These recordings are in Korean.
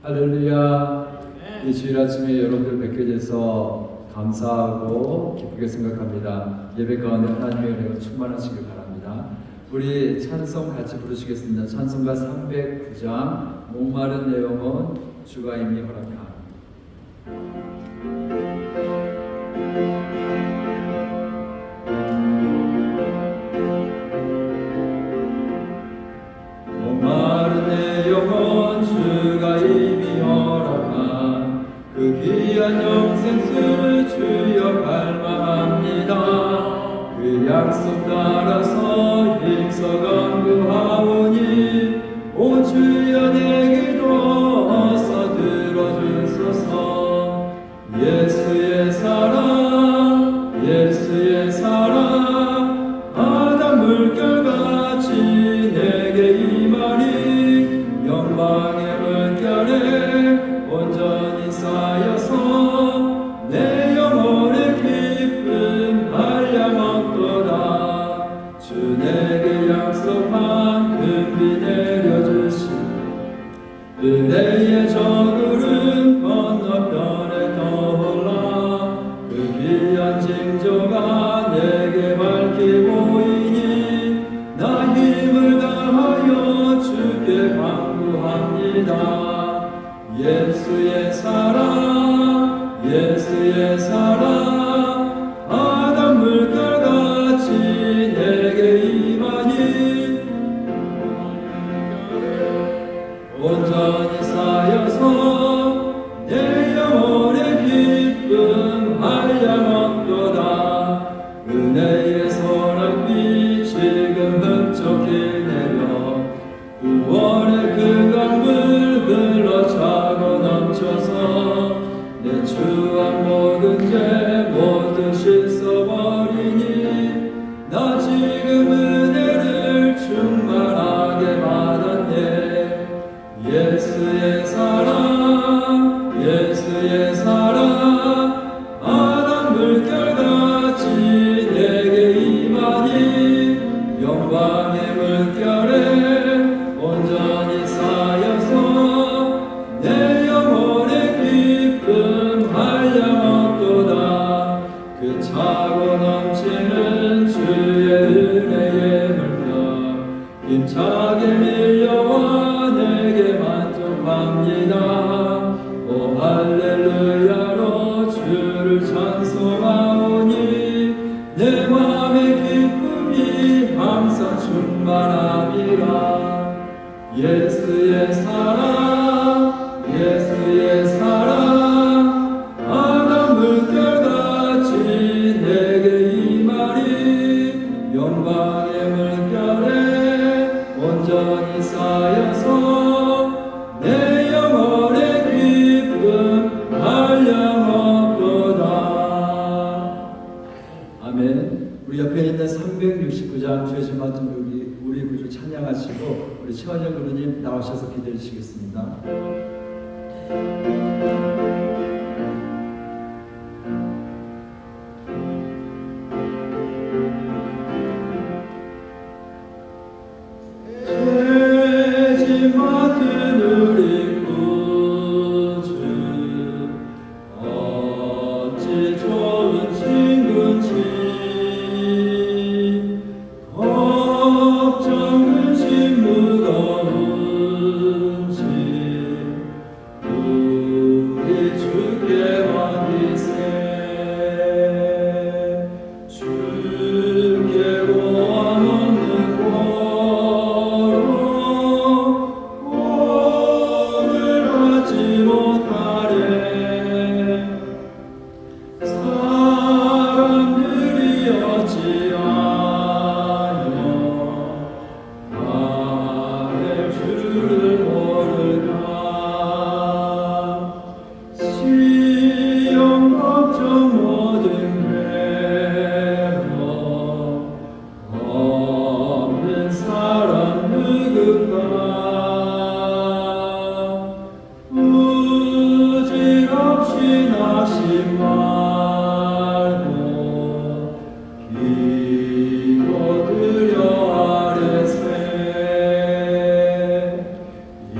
할렐루야. 이 주일 아침에 여러분들 뵙게 돼서 감사하고 기쁘게 생각합니다. 예배 가운데 하나님의 은혜가 충만하시길 바랍니다. 우리 찬송 같이 부르시겠습니다. 찬송가 309장 목마른 내 영혼 주가 이미 허락함. 목마른 내 영혼 주가 이미 허락한 그 귀한 영생수를 주여 갈망합니다. 그 약속 따라서 힘써 간구하오니 오 주여 내게도 어서 들어주소서. 예수의 사랑 예수의 사랑 아담 물결같이 내게 임하니 영광의 물결에 온전히 쌓여서 내 영혼의 기쁨 한량없도다. 주 내게 약속한 금비 내려주신 은혜의 저구름 건너편에 떠올라 그 귀한 징조가 내게 밝히 보이니 나 힘을 다하여 주께 간구합니다. 예수의 사랑 예수의 사랑 아담 물결같이 내게 임하니 온전히 쌓여서 내 영혼의 기쁨 한량없도다. 은혜의 소낙비 지금 흡족히 내려 구원의 그 강물 흘러차고 넘쳐서 내 추한 모든 죄 모두 씻어버리니 나 지금 은혜를 충만하게 받았네. 예수의 사랑 예수의 사랑 아담 물결같이 내게 임하니 영광의 물결에 온전히 쌓여서 내 영혼의 기쁨 한량없도다. 그 차고 넘치는 주의 은혜의 물결 힘차게 밀려와 내게 만족합니다. 오 할렐루야로 주를 찬송하오니 내 맘의 기쁨이 항상 충만함이라. 예수의 사랑 예수의 사랑 아담 물결같이 내게 임하니 영광의 물결에 온전히 쌓여서 내 영혼의 기쁨 한량없도다. 아멘. 우리 옆에 있는 369장 죄 진 맡은 우리 구주 찬양하시고 우리 최원영 그루님 나오셔서 기도해 주시겠습니다. 죄진 맡은 우리 구주 어찌 좋은 친구인지 걱정 근심 무거운지 우리 주께 맡기세. 주께 고함 없는 고로 오늘 하지 못하래. 사람들이 어찌하여 나의 주를 모를까. 시험 걱정 모든 괴로움 없는 사람 누군가. 우질 없이 낙심 말고 기도드려 아래세. 이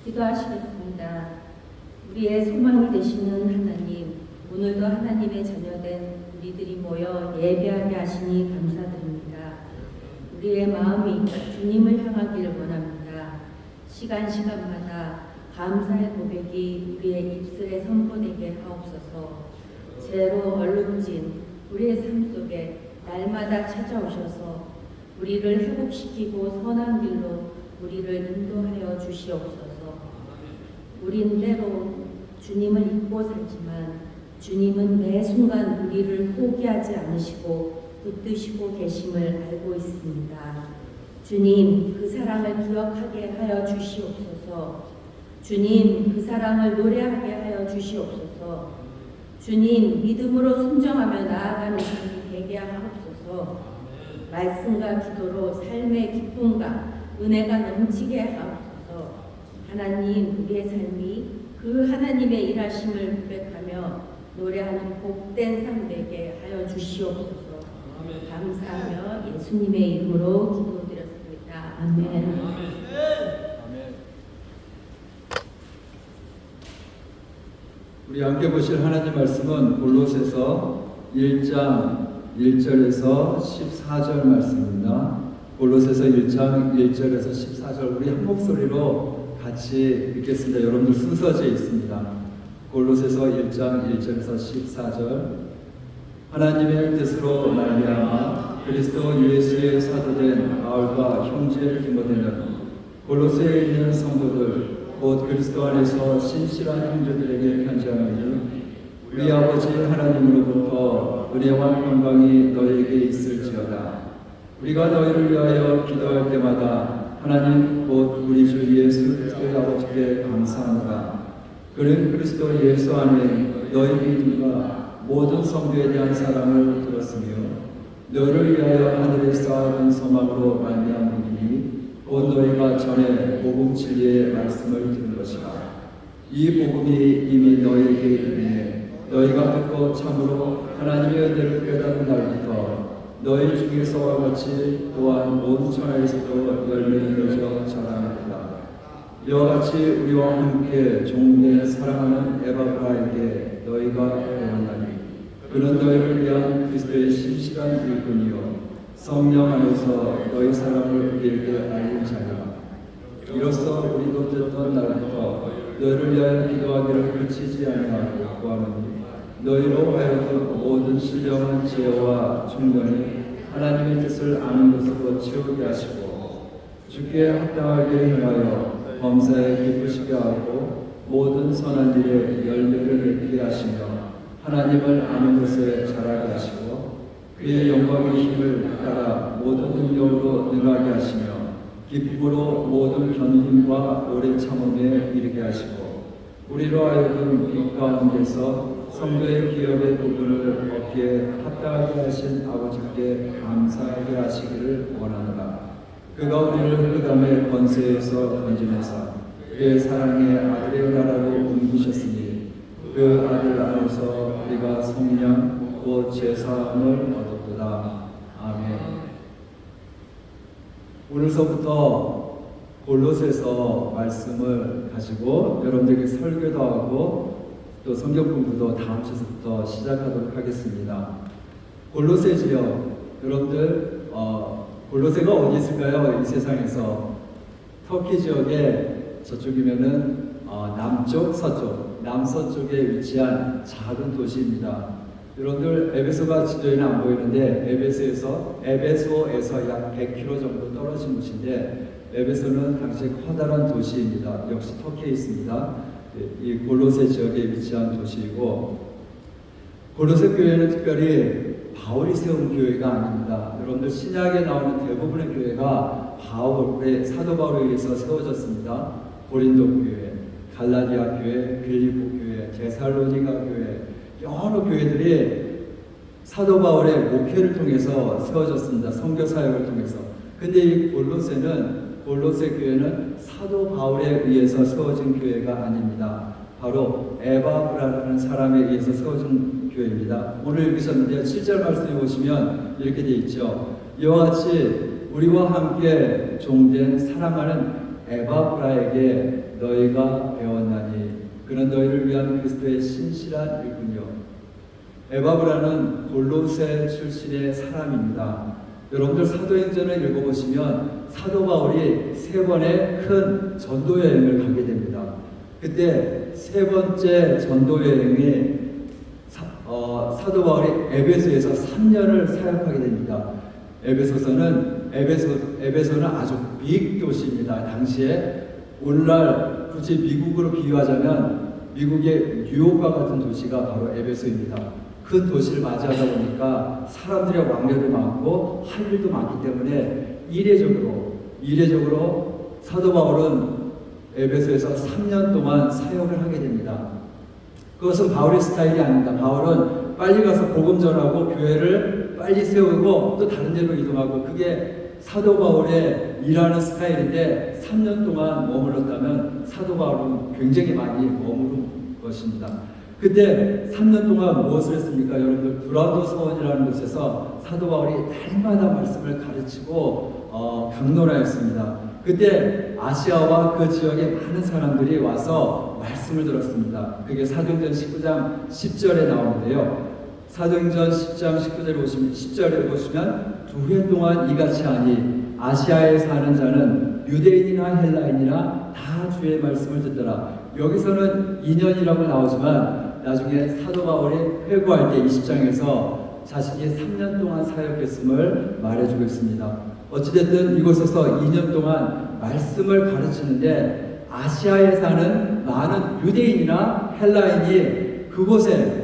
기도하시겠습니다. 우리의 소망이 되시는 하나님, 오늘도 하나님의 자녀된 우리들이 모여 예배하게 하시니 감사드립니다. 우리의 마음이 주님을 향하기를 원합니다. 시간마다 감사의 고백이 우리의 입술에 선포되게 하옵소서. 죄로 얼룩진 우리의 삶 속에 날마다 찾아오셔서 우리를 회복시키고 선한 길로 우리를 인도하여 주시옵소서. 우린 때로 주님을 잊고 살지만 주님은 매 순간 우리를 포기하지 않으시고 붙드시고 계심을 알고 있습니다. 주님, 그 사랑을 기억하게 하여 주시옵소서. 주님, 그 사랑을 노래하게 하여 주시옵소서. 주님, 믿음으로 순종하며 나아가는 삶이 되게 하옵소서. 말씀과 기도로 삶의 기쁨과 은혜가 넘치게 하옵소서. 하나님, 우리의 삶이 그 하나님의 일하심을 고백하며 노래하는 복된 삶 되게 하여 주시옵소서. 감사하며 예수님의 이름으로 기도드렸습니다. 아멘. 우리 함께 보실 하나님 말씀은 골로새서 1장 1절에서 14절 말씀입니다. 골로새서 1장 1절에서 14절 우리 한 목소리로 같이 읽겠습니다. 여러분들 순서지에 있습니다. 골로새서 1장 1절에서 14절 하나님의 뜻으로 말미암아 그리스도 예수의 사도된 바울과 형제 디모데는 골로새에 있는 성도들 곧 그리스도 안에서 신실한 형제들에게 편지하노니 우리 아버지 하나님으로부터 은혜와 평강이 너에게 있을지어다. 우리가 너희를 위하여 기도할 때마다 하나님 곧 우리 주 예수 그리스도의 아버지께 감사하노라. 그는 그리스도 예수 안에 너희 믿음과 모든 성도에 대한 사랑을 들었으며 너를 위하여 하늘에 쌓아둔 소망으로 말미암으니 곧 너희가 전에 복음 진리의 말씀을 들은 것이라. 이 복음이 이미 너희에게 이르네 너희가 듣고 참으로 하나님의 은혜를 깨닫는 날부터 너희 중에서와 같이 또한 온 천하에서도 열매를 맺어 자라나리라. 이와 같이 우리와 함께 종된 사랑하는 에바브라에게 너희가 배웠나니 그는 너희를 위한 그리스도의 신실한 일꾼이요 성령 안에서 너희 사랑을 우리에게 알린 자니라. 이로써 우리도 듣던 날부터 너희를 위하여 기도하기를 그치지 아니하고 구하노니 너희로 하여금 모든 신령한 지혜와 충만히 하나님의 뜻을 아는 것으로 채우게 하시고 주께 합당하게 행하여 범사에 기쁘시게 하고 모든 선한 일에 열매를 맺게 하시며 하나님을 아는 것에 자라게 하시고 그의 영광의 힘을 따라 모든 능력으로 능하게 하시며 기쁨으로 모든 견딤과 오래 참음에 이르게 하시고 우리로 하여금 빛 가운데서 성도의 기업의 부분을 얻기에 합당하게 하신 아버지께 감사하게 하시기를 원하노라. 그가 우리를 흑암의 권세에서 건지면서 그의 사랑의 아들의 나라로 옮기셨으니 그 아들 안에서 우리가 성령 곧 제사함을 얻었도다. 아멘. 오늘서부터 골로새서 말씀을 가지고 여러분들에게 설교도 하고 또 성경 공부도 다음 주부터 시작하도록 하겠습니다. 골로새지요. 여러분들 골로새가 어디 있을까요? 이 세상에서 터키 지역에 저쪽이면은 남쪽, 서쪽, 남서쪽에 위치한 작은 도시입니다. 여러분들 에베소가 지도에는 안 보이는데 에베소에서 약 100km 정도 떨어진 곳인데 에베소는 당시 커다란 도시입니다. 역시 터키에 있습니다. 이 골로새 지역에 위치한 도시이고 골로새 교회는 특별히 바울이 세운 교회가 아닙니다. 여러분들 신약에 나오는 대부분의 교회가 사도 바울에 의해서 세워졌습니다. 고린도 교회, 갈라디아 교회, 빌립보 교회, 데살로니가 교회 여러 교회들이 사도 바울의 목회를 통해서 세워졌습니다. 선교 사역을 통해서. 근데 이 골로새 교회는 사도 바울에 의해서 세워진 교회가 아닙니다. 바로 에바브라라는 사람에 의해서 세워진 교회입니다. 오늘 읽으셨는데요. 7절 말씀에 보시면 이렇게 되어 있죠. 이와 같이 우리와 함께 종된 사랑하는 에바브라에게 너희가 배웠나니 그는 너희를 위한 그리스도의 신실한 일꾼이요. 에바브라는 골로새 출신의 사람입니다. 여러분들 사도행전을 읽어보시면 사도 바울이 3번의 큰 전도 여행을 가게 됩니다. 그때 3번째 전도 여행에 사도 바울이 에베소에서 3년을 사역하게 됩니다. 에베소는 아주 빅 도시입니다. 당시에 오늘날 굳이 미국으로 비유하자면 미국의 뉴욕과 같은 도시가 바로 에베소입니다. 큰 도시를 맞이하다 보니까 사람들의 왕래도 많고 할 일도 많기 때문에 이례적으로 사도 바울은 에베소에서 3년 동안 사역을 하게 됩니다. 그것은 바울의 스타일이 아닙니다. 바울은 빨리 가서 복음 전하고 교회를 빨리 세우고 또 다른 데로 이동하고, 그게 사도 바울의 일하는 스타일인데 3년 동안 머물렀다면 사도 바울은 굉장히 많이 머무른 것입니다. 그때 3년 동안 무엇을 했습니까? 여러분들, 두란노 서원이라는 곳에서 사도 바울이 날마다 말씀을 가르치고 강론하였습니다. 그때 아시아와 그 지역의 많은 사람들이 와서 말씀을 들었습니다. 그게 사도행전 19장 10절에 나오는데요. 사도행전 10장 10절에 보시면 2해 동안 이같이 하니 아시아에 사는 자는 유대인이나 헬라인이나 다 주의 말씀을 듣더라. 여기서는 2년이라고 나오지만 나중에 사도 바울이 회고할 때 20장에서 자신이 3년 동안 사역했음을 말해주고 있습니다. 어찌됐든 이곳에서 2년 동안 말씀을 가르치는데 아시아에 사는 많은 유대인이나 헬라인이 그곳에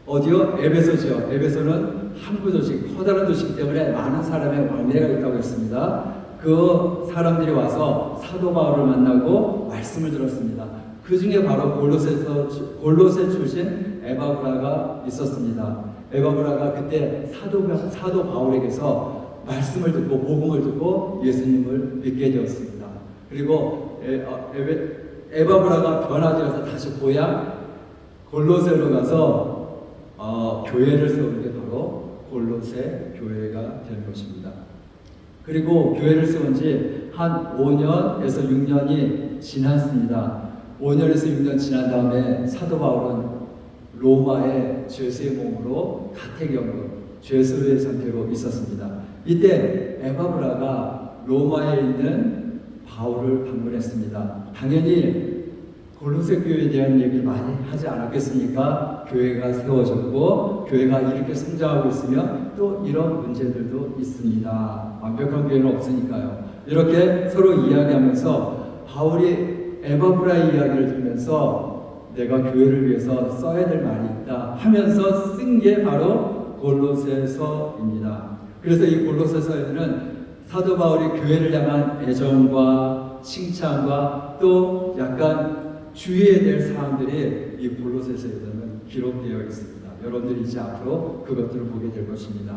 어디요? 에베소죠. 에베소는 항구 도시, 커다란 도시이기 때문에 많은 사람의 왕래가 있다고 했습니다. 그 사람들이 와서 사도 바울을 만나고 말씀을 들었습니다. 그 중에 바로 골로새 출신 에바브라가 있었습니다. 에바브라가 그때 사도 바울에게서 말씀을 듣고 복음을 듣고 예수님을 믿게 되었습니다. 그리고 에바브라가 변화되어서 다시 고향 골로새로 가서 교회를 세우는 게 바로 골로새 교회가 된 것입니다. 그리고 교회를 세운 지 한 5년에서 6년이 지났습니다. 5년에서 6년 지난 다음에 사도 바울은 로마의 죄수의 몸으로 가택연금, 죄수의 상태로 있었습니다. 이때 에바브라가 로마에 있는 바울을 방문했습니다. 당연히 골로새 교회에 대한 얘기를 많이 하지 않았겠습니까? 교회가 세워졌고 교회가 이렇게 성장하고 있으면 또 이런 문제들도 있습니다. 완벽한 교회는 없으니까요. 이렇게 서로 이야기하면서 바울이 에바브라의 이야기를 들으면서 내가 교회를 위해서 써야 될 말이 있다 하면서 쓴 게 바로 골로새서입니다. 그래서 이 골로새서에는 사도 바울이 교회를 향한 애정과 칭찬과 또 약간 주의해야 될 사항들이 이 골로새서에는 기록되어 있습니다. 여러분들이 이제 앞으로 그것들을 보게 될 것입니다.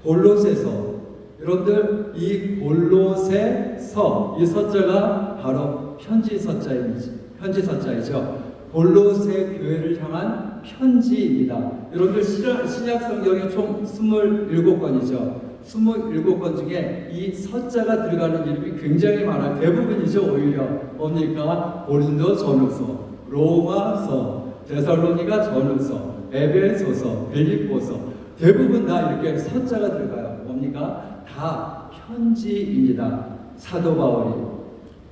골로새서, 여러분들 이 골로새서, 이 서자가 바로 편지 서자이죠. 골로새 교회를 향한 편지입니다. 여러분들 신약 성경이 총 27권이죠. 27권 중에 이 서자가 들어가는 이름이 굉장히 많아요. 대부분이죠. 오히려 뭡니까? 고린도 전후서, 로마서, 데살로니가 전후서, 에베소서, 빌립보서, 대부분 다 이렇게 서자가 들어가요. 뭡니까? 다 편지입니다. 사도 바울이,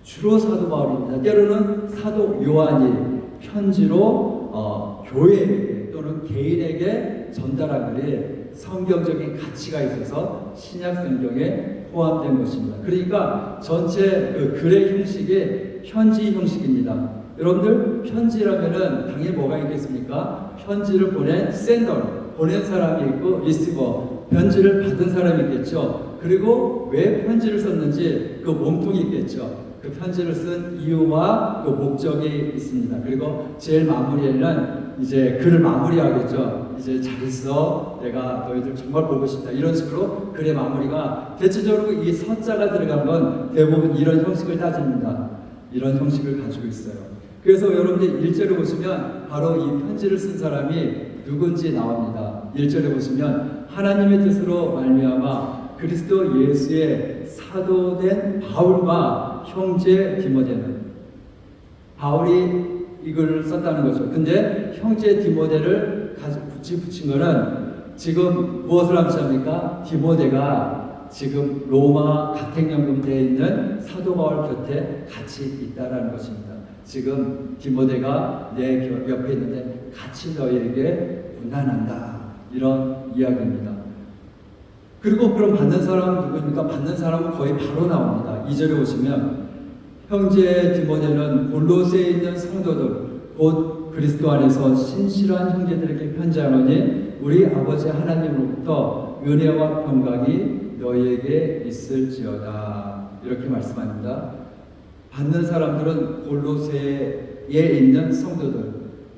주로 사도 바울입니다. 때로는 사도 요한이 편지로 교회에게 또는 개인에게 전달한 글이 성경적인 가치가 있어서 신약 성경에 포함된 것입니다. 그러니까 전체 그 글의 형식이 편지 형식입니다. 여러분들, 편지라면은 당연히 뭐가 있겠습니까? 편지를 보낸 샌더, 보낸 사람이 있고 리시버, 편지를 받은 사람이 있겠죠. 그리고 왜 편지를 썼는지 그 몸통이 있겠죠. 그 편지를 쓴 이유와 그 목적이 있습니다. 그리고 제일 마무리에는 이제 글을 마무리하겠죠. 이제 잘 있어, 내가 너희들 정말 보고 싶다, 이런 식으로 글의 마무리가, 대체적으로 이 서자가 들어간 건 대부분 이런 형식을 따집니다. 이런 형식을 가지고 있어요. 그래서 여러분들 1절에 보시면 바로 이 편지를 쓴 사람이 누군지 나옵니다. 1절에 보시면 하나님의 뜻으로 말미암아 그리스도 예수의 사도된 바울과 형제 디모데는, 바울이 이걸 썼다는 거죠. 근데 형제 디모데를 같이 붙인 거는 지금 무엇을 암시합니까? 디모데가 지금 로마 가택연금대에 있는 사도 바울 곁에 같이 있다라는 것입니다. 지금 디모데가 내 옆에 있는데 같이 너희에게 분단한다, 이런 이야기입니다. 그리고 그럼 받는 사람은 누구입니까? 받는 사람은 거의 바로 나옵니다. 2절에 보시면 형제 디모데는 골로새에 있는 성도들 곧 그리스도 안에서 신실한 형제들에게 편지하노니 우리 아버지 하나님으로부터 은혜와 평강이 너희에게 있을지어다, 이렇게 말씀합니다. 받는 사람들은 골로새에 있는 성도들,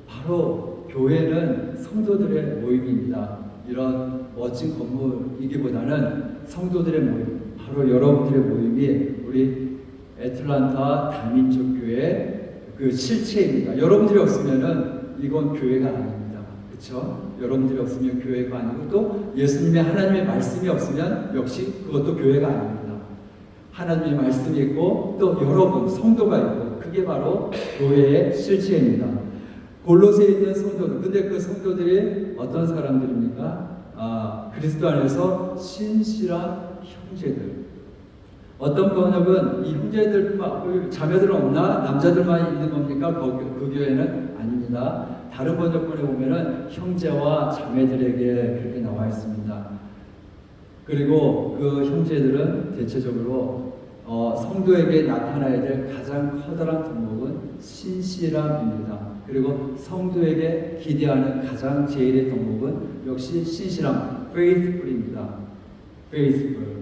바로 교회는 성도들의 모임입니다. 이런 멋진 건물이기보다는 성도들의 모임, 바로 여러분들의 모임이 우리 애틀란타 다민족 교회 그 실체입니다. 여러분들이 없으면은 이건 교회가 아닙니다. 그렇죠? 여러분들이 없으면 교회가 아니고, 또 예수님의 하나님의 말씀이 없으면 역시 그것도 교회가 아닙니다. 하나님의 말씀이 있고 또 여러분 성도가 있고, 그게 바로 교회의 실체입니다. 골로새에 있는 성도들, 근데 그 성도들이 어떤 사람들입니까? 그리스도 안에서 신실한 형제들. 어떤 번역은 이 형제들뿐만, 자매들은 없나? 남자들만 있는 겁니까? 그 교회는 아닙니다. 다른 번역본에 보면은 형제와 자매들에게 그렇게 나와 있습니다. 그리고 그 형제들은 대체적으로 성도에게 나타나야 될 가장 커다란 덕목은 신실함입니다. 그리고 성도에게 기대하는 가장 제일의 덕목은 역시 신실함, faithful입니다. faithful.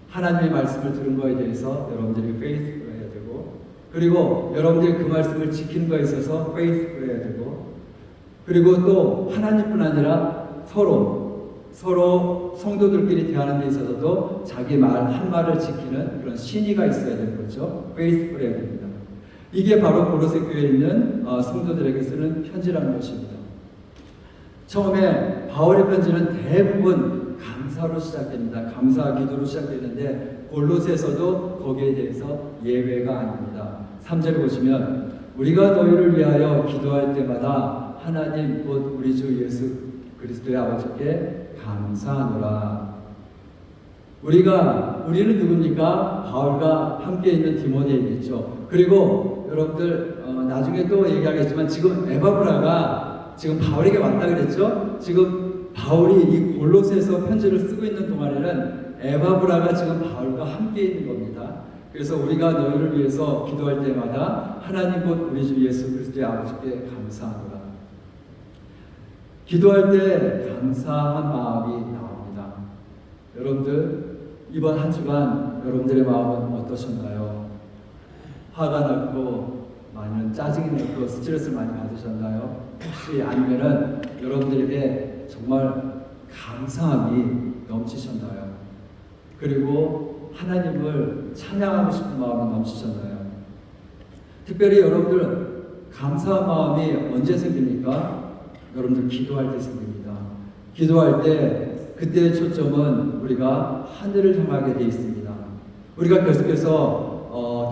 하나님의 말씀을 들은 거에 대해서 여러분들이 faithful 해야 되고, 그리고 여러분들이 그 말씀을 지키는 거에 있어서 faithful 해야 되고, 그리고 또 하나님뿐 아니라 서로 성도들끼리 대하는 데 있어서도 자기 말 한말을 지키는 그런 신의가 있어야 되는 거죠. faithful 해야 됩니다. 이게 바로 골로새 교회에 있는 성도들에게 쓰는 편지라는 것입니다. 처음에 바울의 편지는 대부분 감사로 시작됩니다. 감사 기도로 시작되는데 골로새서도 거기에 대해서 예외가 아닙니다. 3절에 보시면 우리가 너희를 위하여 기도할 때마다 하나님 곧 우리 주 예수 그리스도의 아버지께 감사하노라. 우리는 누굽니까? 바울과 함께 있는 디모데이겠죠. 그리고 여러분들 나중에 또 얘기하겠지만 지금 에바브라가 지금 바울에게 왔다 그랬죠. 지금 바울이 이 골로새서 편지를 쓰고 있는 동안에는 에바브라가 지금 바울과 함께 있는 겁니다. 그래서 우리가 너희를 위해서 기도할 때마다 하나님 곧 우리 주 예수 그리스도의 아버지께 감사하노라. 기도할 때 감사한 마음이 나옵니다. 여러분들 이번 한 주간 여러분들의 마음은 어떠셨나요? 화가 났고 많은 짜증이 났고 스트레스를 많이 받으셨나요? 혹시 아니면은 여러분들에게 정말 감사함이 넘치셨나요? 그리고 하나님을 찬양하고 싶은 마음이 넘치셨나요? 특별히 여러분들 감사한 마음이 언제 생깁니까? 여러분들 기도할 때 생깁니다. 기도할 때 그때의 초점은 우리가 하늘을 향하게 되어 있습니다. 우리가 계속해서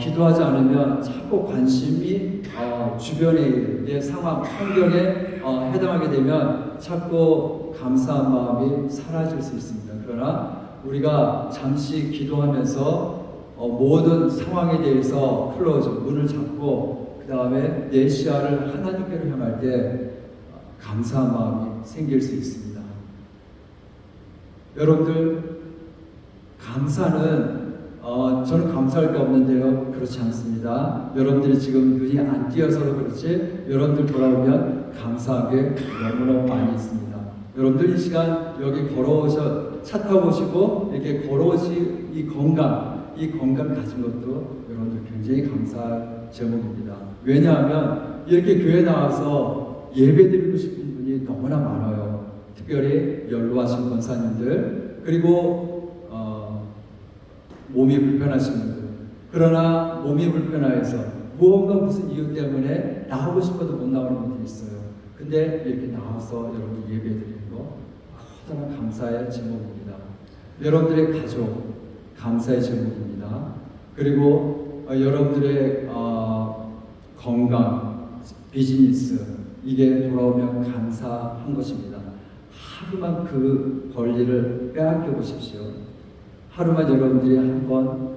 기도하지 않으면 자꾸 관심이 주변의 내 상황, 환경에 해당하게 되면 자꾸 감사한 마음이 사라질 수 있습니다. 그러나 우리가 잠시 기도하면서 모든 상황에 대해서 클로즈, 문을 잡고 그 다음에 내 시야를 하나님께로 향할 때 감사한 마음이 생길 수 있습니다. 여러분들 감사는 저는 감사할 게 없는데요. 그렇지 않습니다. 여러분들이 지금 눈이 안 띄어서 그렇지 여러분들 돌아오면 감사한 게 너무너무 많이 있습니다. 여러분들 이 시간 여기 차 타고 오시고 이렇게 걸어오신 이 건강 가진 것도 여러분들 굉장히 감사할 제목입니다. 왜냐하면 이렇게 교회 나와서 예배드리고 싶은 분이 너무나 많아요. 특별히 연로하신 권사님들, 그리고 몸이 불편하신 분들. 그러나 몸이 불편해서 무언가 무슨 이유 때문에 나오고 싶어도 못 나오는 분들이 있어요. 근데 이렇게 나와서 여러분들 예배드리는 거 커다란 감사의 제목입니다. 여러분들의 가족, 감사의 제목입니다. 그리고 여러분들의 건강, 비즈니스 이게 돌아오면 감사한 것입니다. 하루만 그 권리를 빼앗겨 보십시오. 하루만 여러분들이 한번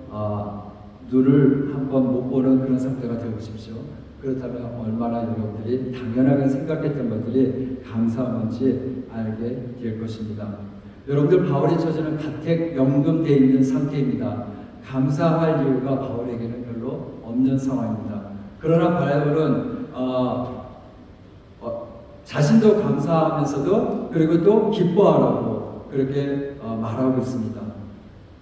눈을 한번 못 보는 그런 상태가 되어 보십시오. 그렇다면 얼마나 여러분들이 당연하게 생각했던 것들이 감사한 건지 알게 될 것입니다. 여러분들 바울이 처지는 가택 연금되어 있는 상태입니다. 감사할 이유가 바울에게는 별로 없는 상황입니다. 그러나 바울은 자신도 감사하면서도 그리고 또 기뻐하라고 그렇게 말하고 있습니다.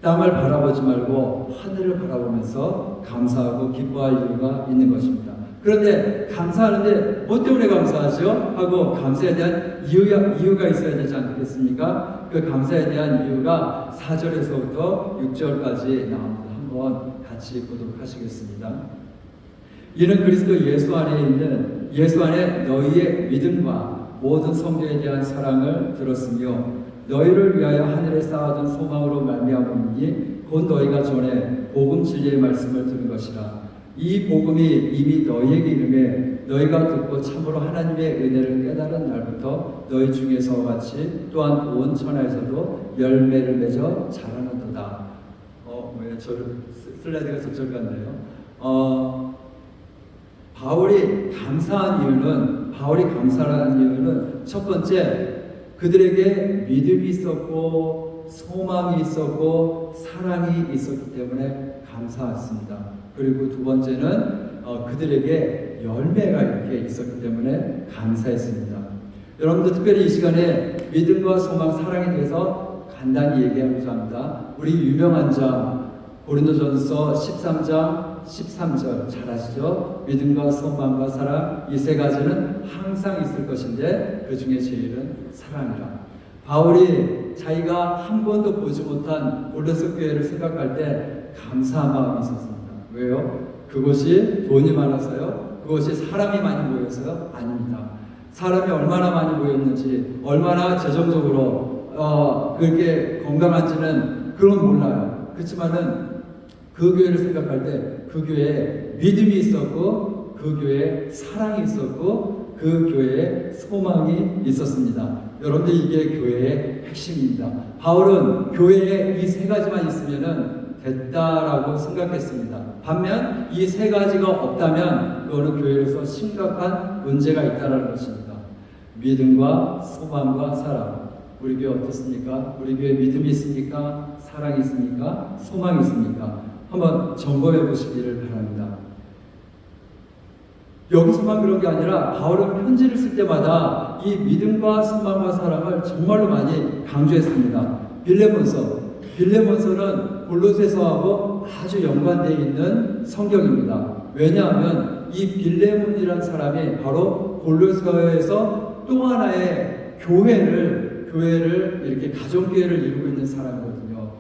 땅을 바라보지 말고 하늘을 바라보면서 감사하고 기뻐할 이유가 있는 것입니다. 그런데 감사하는데 뭐 때문에 감사하죠? 하고 감사에 대한 이유가 있어야 되지 않겠습니까? 그 감사에 대한 이유가 4절에서부터 6절까지 나옵니다. 한번 같이 보도록 하시겠습니다. 이는 그리스도 예수 안에 너희의 믿음과 모든 성도에 대한 사랑을 들었으며 너희를 위하여 하늘에 쌓아둔 소망으로 말미암음이니 곧 너희가 전에 복음 진리의 말씀을 들은 것이라. 이 복음이 이미 너희에게 이름에 너희가 듣고 참으로 하나님의 은혜를 깨달은 날부터 너희 중에서와 같이 또한 온 천하에서도 열매를 맺어 자라는도다. 왜 저를 슬라이드가 저쪽 같네요. 바울이 감사한 이유는 첫 번째 그들에게 믿음이 있었고 소망이 있었고 사랑이 있었기 때문에 감사했습니다. 그리고 두 번째는 그들에게 열매가 이렇게 있었기 때문에 감사했습니다. 여러분들 특별히 이 시간에 믿음과 소망, 사랑에 대해서 간단히 얘기하고자 합니다. 우리 유명한 장 고린도전서 13장 13절 잘 아시죠? 믿음과 소망과 사랑 이 세 가지는 항상 있을 것인데 그 중에 제일은 사랑이라. 바울이 자기가 한 번도 보지 못한 골로새 교회를 생각할 때 감사한 마음이 있었습니다. 왜요? 그곳이 돈이 많아서요? 그곳이 사람이 많이 모여서요? 아닙니다. 사람이 얼마나 많이 모였는지, 얼마나 재정적으로 그렇게 건강한지는 그건 몰라요. 그렇지만은 그 교회를 생각할 때 그 교회에 믿음이 있었고 그 교회에 사랑이 있었고 그 교회에 소망이 있었습니다. 여러분들 이게 교회의 핵심입니다. 바울은 교회에 이 세 가지만 있으면은 됐다라고 생각했습니다. 반면 이 세 가지가 없다면 그거는 교회로서 심각한 문제가 있다라는 것입니다. 믿음과 소망과 사랑. 우리 교회 어떻습니까? 우리 교회 믿음이 있습니까? 사랑이 있습니까? 소망이 있습니까? 한번 점검해 보시기를 바랍니다. 여기서만 그런 게 아니라 바울은 편지를 쓸 때마다 이 믿음과 소망과 사랑을 정말로 많이 강조했습니다. 빌레몬서는 골로새서하고 아주 연관되어 있는 성경입니다. 왜냐하면 이 빌레몬이라는 사람이 바로 골로새에서 또 하나의 교회를 이렇게 가정교회를 이루고 있는 사람이거든요.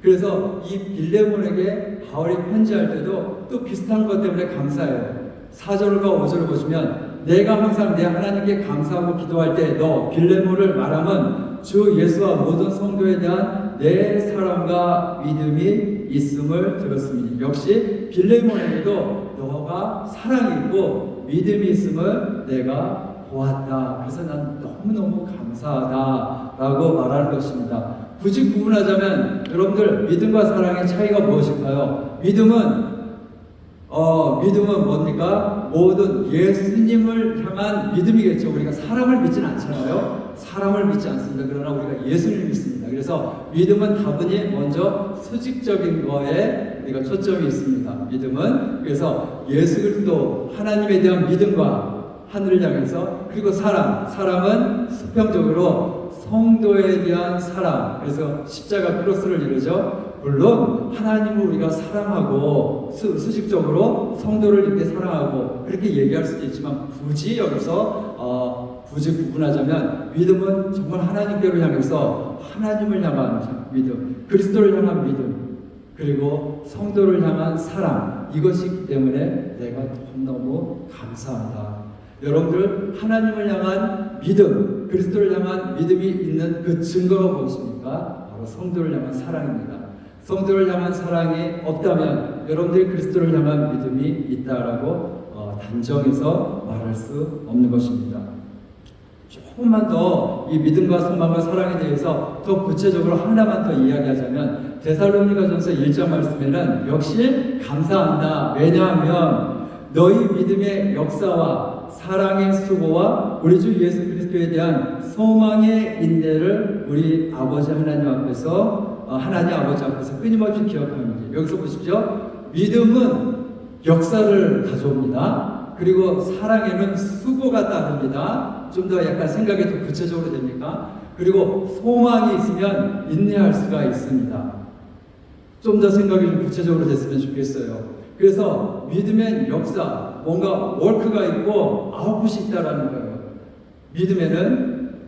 그래서 이 빌레몬에게 바울이 편지할 때도 또 비슷한 것 때문에 감사해요. 4절과 5절을 보시면 내가 항상 내 하나님께 감사하고 기도할 때 너 빌레몬을 말하면 주 예수와 모든 성도에 대한 내 사랑과 믿음이 있음을 들었습니다. 역시 빌레몬에게도 너가 사랑이 있고 믿음이 있음을 내가 보았다. 그래서 난 너무너무 감사하다라고 말하는 것입니다. 굳이 구분하자면 여러분들 믿음과 사랑의 차이가 무엇일까요? 믿음은 뭡니까? 모든 예수님을 향한 믿음이겠죠. 우리가 사람을 믿지는 않잖아요. 사람을 믿지 않습니다. 그러나 우리가 예수님을 믿습니다. 그래서 믿음은 다분히 먼저 수직적인 거에 우리가 초점이 있습니다. 믿음은 그래서 예수 그리스도 하나님에 대한 믿음과 하늘을 향해서 그리고 사랑은 수평적으로 성도에 대한 사랑. 그래서 십자가 크로스를 이루죠. 물론 하나님을 우리가 사랑하고 수직적으로 성도를 이렇게 사랑하고 그렇게 얘기할 수도 있지만 굳이 여기서 굳이 구분하자면 믿음은 정말 하나님께로 향해서 하나님을 향한 믿음, 그리스도를 향한 믿음, 그리고 성도를 향한 사랑, 이것이기 때문에 내가 너무 감사하다. 여러분들 하나님을 향한 믿음, 그리스도를 향한 믿음이 있는 그 증거가 무엇입니까? 바로 성도를 향한 사랑입니다. 성도를 향한 사랑이 없다면 여러분들이 그리스도를 향한 믿음이 있다라고 단정해서 말할 수 없는 것입니다. 조금만 더 이 믿음과 소망과 사랑에 대해서 더 구체적으로 하나만 더 이야기하자면 데살로니가전서 1장 말씀에는 역시 감사한다. 왜냐하면 너희 믿음의 역사와 사랑의 수고와 우리 주 예수 그리스도에 대한 소망의 인내를 우리 아버지 하나님 앞에서 하나님 아버지 앞에서 끊임없이 기억합니다. 여기서 보십시오. 믿음은 역사를 가져옵니다. 그리고 사랑에는 수고가 따릅니다. 좀 더 약간 생각이 더 구체적으로 됩니까? 그리고 소망이 있으면 인내할 수가 있습니다. 좀 더 생각이 좀 구체적으로 됐으면 좋겠어요. 그래서 믿음엔 역사, 뭔가 워크가 있고 아웃풋이 있다라는 거예요. 믿음에는,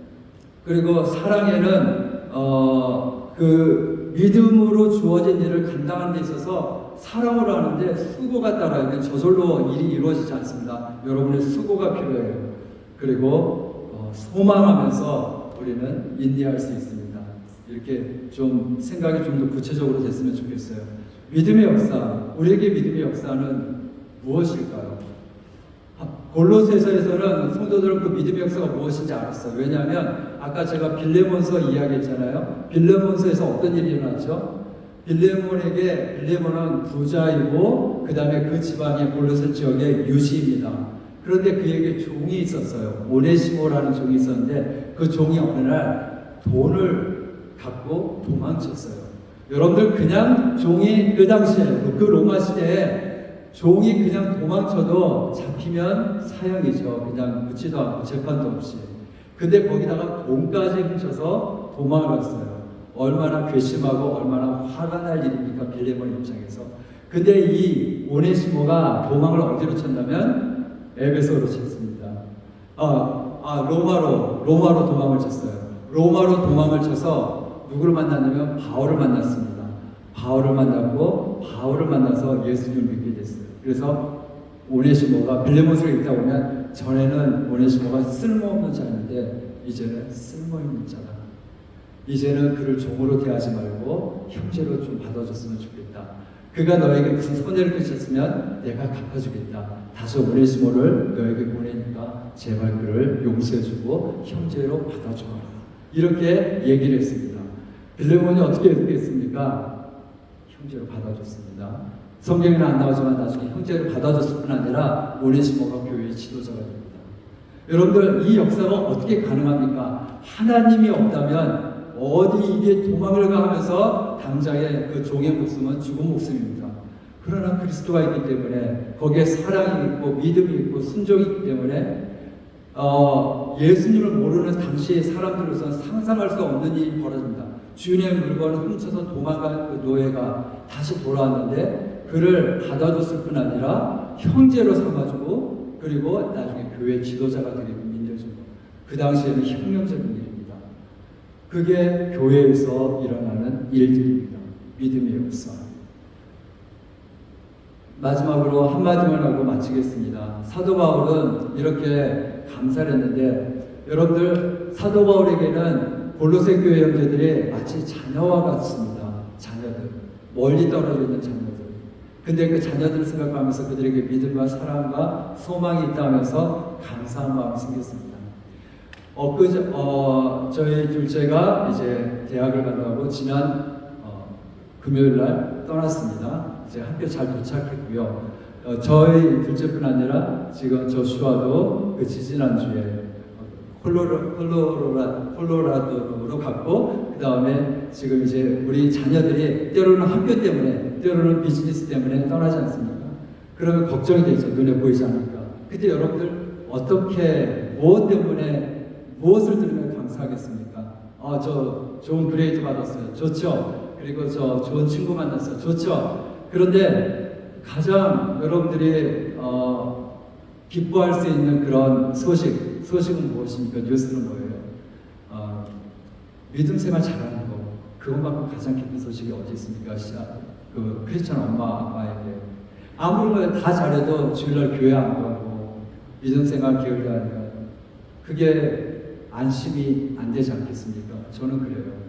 그리고 사랑에는 그 믿음으로 주어진 일을 감당하는 데 있어서 사랑으로 하는데 수고가 따라야 돼. 저절로 일이 이루어지지 않습니다. 여러분의 수고가 필요해요. 그리고 소망하면서 우리는 인내할 수 있습니다. 이렇게 좀 생각이 좀 더 구체적으로 됐으면 좋겠어요. 믿음의 역사, 우리에게 믿음의 역사는 무엇일까요? 골로새서에서는 성도들은 그 믿음의 역사가 무엇인지 알았어요. 왜냐하면 아까 제가 빌레몬서 이야기했잖아요. 빌레몬서에서 어떤 일이 일어났죠? 빌레몬은 부자이고 그 다음에 그 지방의 골로새 지역의 유지입니다. 그런데 그에게 종이 있었어요. 오네시모라는 종이 있었는데 그 종이 어느 날 돈을 갖고 도망쳤어요. 여러분들 그냥 종이 그 당시에 그 로마 시대에 종이 그냥 도망쳐도 잡히면 사형이죠. 그냥 묻지도 않고 재판도 없이. 근데 거기다가 돈까지 훔쳐서 도망을 갔어요. 얼마나 괘씸하고 얼마나 화가 날 일입니까? 빌레몬 입장에서. 근데 이 오네시모가 도망을 어디로 쳤냐면 에베소로 쳤습니다. 로마로 도망을 쳤어요. 로마로 도망을 쳐서 누구를 만났냐면 바울을 만났습니다. 바울을 만나서 예수님을 믿게 됐어요. 그래서 오네시모가 빌레몬서를 읽다 보면 전에는 오네시모가 쓸모없는 자였는데 이제는 쓸모있는 자다. 이제는 그를 종으로 대하지 말고 형제로 좀 받아줬으면 좋겠다. 그가 너에게 무슨 손해를 끼쳤으면 내가 갚아주겠다. 다시 오네시모를 너에게 보내니까 제발 그를 용서해주고 형제로 받아줘라. 이렇게 얘기를 했습니다. 빌레몬이 어떻게 했습니까? 형제로 받아줬습니다. 성경에는 안 나오지만 나중에 형제를 받아줬을 뿐 아니라 오네시모가 교회의 지도자가 됩니다. 여러분들 이 역사가 어떻게 가능합니까? 하나님이 없다면 어디 이게 도망을 가면서 당장의 그 종의 목숨은 죽은 목숨입니다. 그러나 그리스도가 있기 때문에 거기에 사랑이 있고 믿음이 있고 순종이 있기 때문에 예수님을 모르는 당시의 사람들로서는 상상할 수 없는 일이 벌어집니다. 주인의 물건을 훔쳐서 도망간 그 노예가 다시 돌아왔는데 그를 받아줬을 뿐 아니라 형제로 삼아주고 그리고 나중에 교회 지도자가 되게끔 인도해주고 그 당시에는 혁명적인 일입니다. 그게 교회에서 일어나는 일들입니다. 믿음의 역사. 마지막으로 한마디만 하고 마치겠습니다. 사도 바울은 이렇게 감사를 했는데 여러분들 사도 바울에게는 골로새 교회 형제들이 마치 자녀와 같습니다. 자녀들. 멀리 떨어져 있는 자녀들. 근데 그 자녀들을 생각하면서 그들에게 믿음과 사랑과 소망이 있다 하면서 감사한 마음이 생겼습니다. 저희 둘째가 이제 대학을 간다고 지난 금요일 날 떠났습니다. 이제 학교 잘 도착했고요. 저희 둘째뿐 아니라 지금 조슈아도 그 지지난주에 콜로라도로 갔고 그 다음에 지금 이제 우리 자녀들이 때로는 학교 때문에 때로는 비즈니스 때문에 떠나지 않습니까? 그러면 걱정이 되죠. 눈에 보이지 않을까. 그때 여러분들 어떻게 무엇을 들으면 감사하겠습니까? 저 좋은 그레이드 받았어요. 좋죠? 그리고 저 좋은 친구 만났어요. 좋죠? 그런데 가장 여러분들이 기뻐할 수 있는 그런 소식은 무엇입니까? 뉴스는 뭐예요? 믿음 생활 잘하는 거. 그것만큼 가장 기쁜 소식이 어디 있습니까? 그 크리스천 엄마 아빠에게 아무리 다 잘해도 주일날 교회 안 가고 믿음 생활 게을리하면 그게 안심이 안 되지 않겠습니까? 저는 그래요.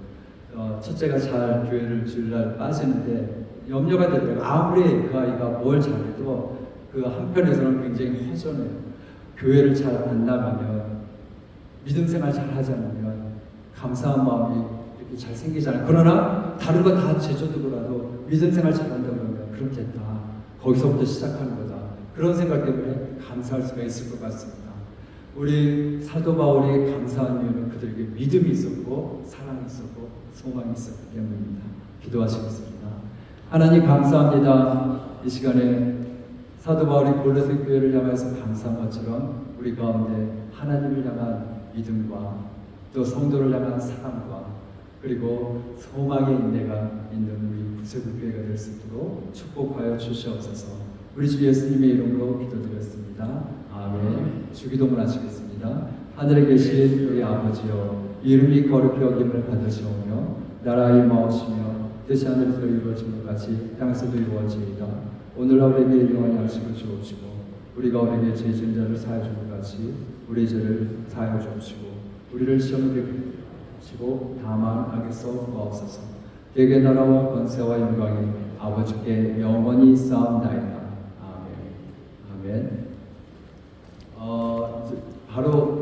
첫째가 잘 교회를 주일날 빠지는데 염려가 되더라고요. 아무리 그 아이가 뭘 잘해도 그 한편에서는 굉장히 허전해요. 교회를 잘 안 나가면, 믿음 생활 잘 하지 않으면 감사한 마음이 이렇게 잘 생기잖아요. 그러나 다른 거 다 제쳐두고라도 믿음 생활 잘한다 그러면 그렇겠다. 거기서부터 시작하는 거다. 그런 생각 때문에 감사할 수가 있을 것 같습니다. 우리 사도 바울이 감사한 이유는 그들에게 믿음이 있었고 사랑이 있었고 소망이 있었기 때문입니다. 기도하시겠습니다. 하나님 감사합니다. 이 시간에 사도 바울이 골로새 교회를 향해서 감사한 것처럼 우리 가운데 하나님을 향한 믿음과 또 성도를 향한 사랑과 그리고 소망의 인내가 있는 우리 구세구 교회가 될 수 있도록 축복하여 주시옵소서. 우리 주 예수님의 이름으로 기도드렸습니다. 아멘. 주기도문 하시겠습니다. 하늘에 계신 우리 아버지여, 이름이 거룩히 여김을 받으시오며 나라의 임하오시며 뜻이 하늘에서 이루어진 것 같이 땅에서도 이루어지이다. 오늘 우리에게 일용할 양식을 주옵시고 우리가 우리에게 죄 지은 자를 사하여 준 것 같이 우리 죄를 사하여 주옵시고 우리를 시험에 드시고 다만 악에서 구하옵소서. 대개 나라와 권세와 영광이 아버지께 영원히 쌓옵나이다. 아멘. 아멘. 바로